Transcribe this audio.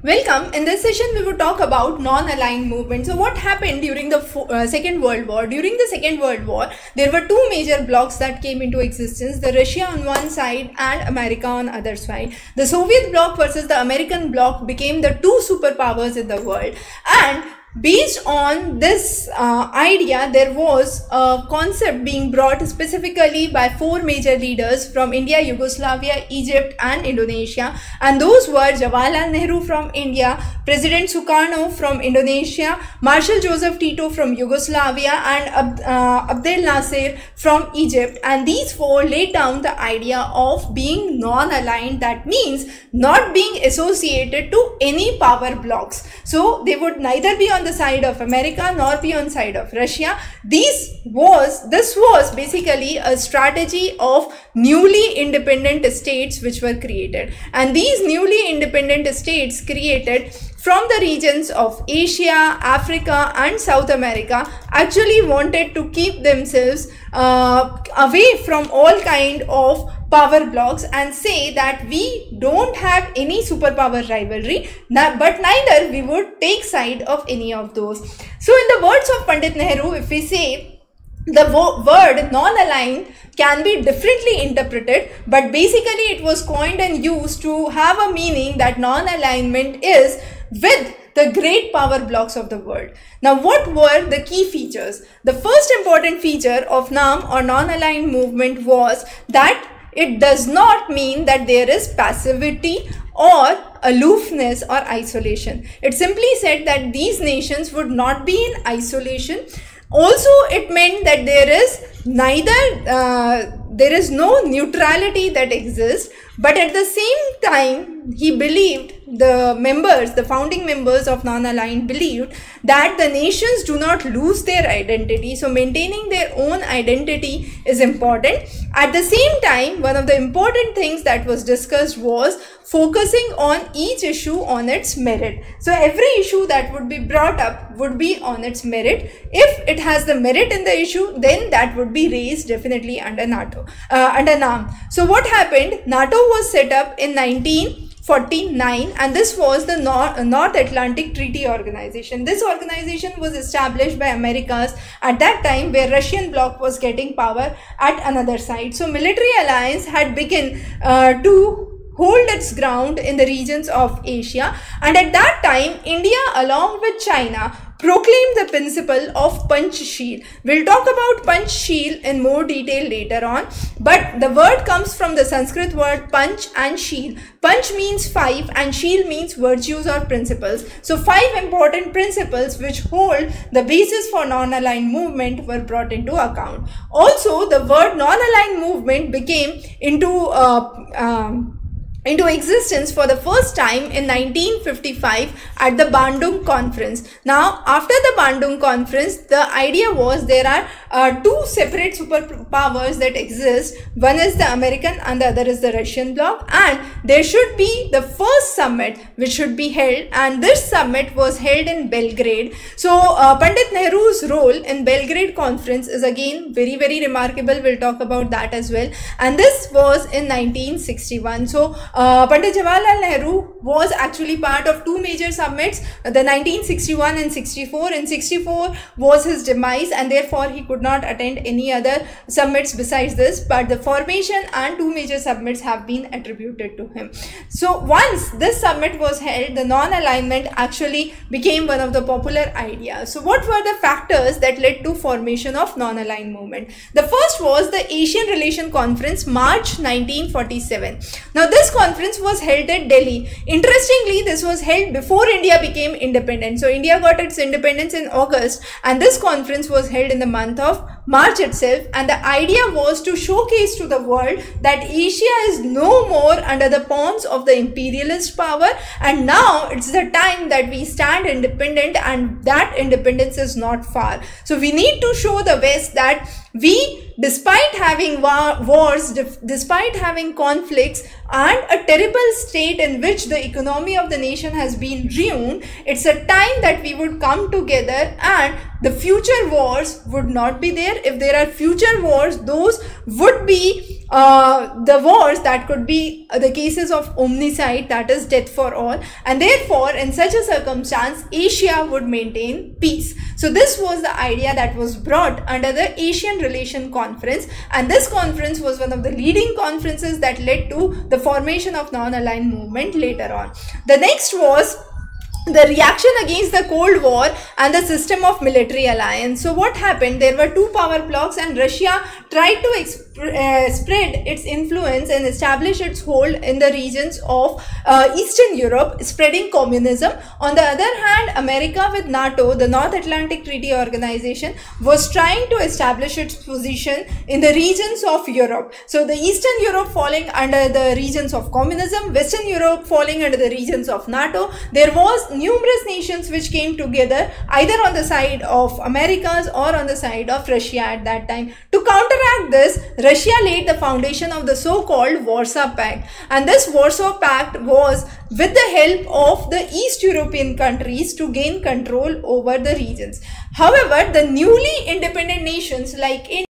Welcome. In this session, we will talk about non-aligned movement. So what happened during the Second World War? During the Second World War, there were two major blocs that came into existence, the Russia on one side and America on other side. The Soviet bloc versus the American bloc became the two superpowers in the world. And based on this idea, there was a concept being brought specifically by four major leaders from India, Yugoslavia, Egypt and Indonesia, and those were Jawaharlal Nehru from India, President Sukarno from Indonesia, Marshal Joseph Tito from Yugoslavia and Abdel Nasser from Egypt. And these four laid down the idea of being non-aligned, that means not being associated to any power blocks. So they would neither be on the side of America nor be on side of Russia. This was basically a strategy of newly independent states which were created, and these newly independent states created from the regions of Asia, Africa and South America actually wanted to keep themselves away from all kind of power blocks and say that we don't have any superpower rivalry, but neither we would take side of any of those. So in the words of Pandit Nehru, if we say the word non-aligned can be differently interpreted, but basically it was coined and used to have a meaning that non-alignment is with the great power blocks of the world. Now, what were the key features? The first important feature of NAM or non-aligned movement was that it does not mean that there is passivity or aloofness or isolation. It simply said that these nations would not be in isolation. Also, it meant that there is no neutrality that exists, but at the same time, he believed, the founding members of non-aligned believed that the nations do not lose their identity. So maintaining their own identity is important. At the same time, one of the important things that was discussed was focusing on each issue on its merit. So every issue that would be brought up would be on its merit. If it has the merit in the issue, then that would be raised definitely under NAM. So what happened? NATO was set up in 1949, and this was the North Atlantic Treaty Organization. This organization was established by Americas at that time, where Russian bloc was getting power at another side. So military alliance had begun to hold its ground in the regions of Asia, and at that time India along with China proclaimed the principle of Panchsheel. We'll talk about Panchsheel in more detail later on, but the word comes from the Sanskrit word Panch and Sheel. Panch means five and Sheel means virtues or principles. So five important principles which hold the basis for non-aligned movement were brought into account. Also, the word non-aligned movement became into existence for the first time in 1955 at the Bandung Conference. Now, after the Bandung Conference, the idea was there are two separate superpowers that exist. One is the American and the other is the Russian bloc, and there should be the first summit which should be held, and this summit was held in Belgrade. So, Pandit Nehru's role in Belgrade Conference is again very, very remarkable. We'll talk about that as well, and this was in 1961. So, Pandit Jawaharlal Nehru was actually part of two major summits, the 1961 and 64. In 64 was his demise, and therefore he could not attend any other summits besides this, but the formation and two major summits have been attributed to him. So once this summit was held, the non-alignment actually became one of the popular ideas. So what were the factors that led to formation of non-aligned movement? The first was the Asian Relation Conference, March 1947. Now this conference was held at Delhi. Interestingly, this was held before India became independent. So India got its independence in August, and this conference was held in the month of March itself, and the idea was to showcase to the world that Asia is no more under the pawns of the imperialist power, and now it's the time that we stand independent, and that independence is not far. So we need to show the West that we, despite having wars, despite having conflicts and a terrible state in which the economy of the nation has been ruined, it's a time that we would come together and the future wars would not be there if there are future wars, those would be the wars that could be the cases of omnicide, that is death for all, and therefore in such a circumstance Asia would maintain peace. So this was the idea that was brought under the Asian Relation Conference, and this conference was one of the leading conferences that led to the formation of non-aligned movement later on. The next was the reaction against the Cold War and the system of military alliance. So what happened? There were two power blocks, and Russia tried to spread its influence and establish its hold in the regions of Eastern Europe, spreading communism. On the other hand, America with NATO, the North Atlantic Treaty Organization, was trying to establish its position in the regions of Europe. So the Eastern Europe falling under the regions of communism, Western Europe falling under the regions of NATO. There was numerous nations which came together either on the side of Americas or on the side of Russia at that time. To counteract this, Russia laid the foundation of the so-called Warsaw Pact, and this Warsaw Pact was with the help of the East European countries to gain control over the regions. However, the newly independent nations like India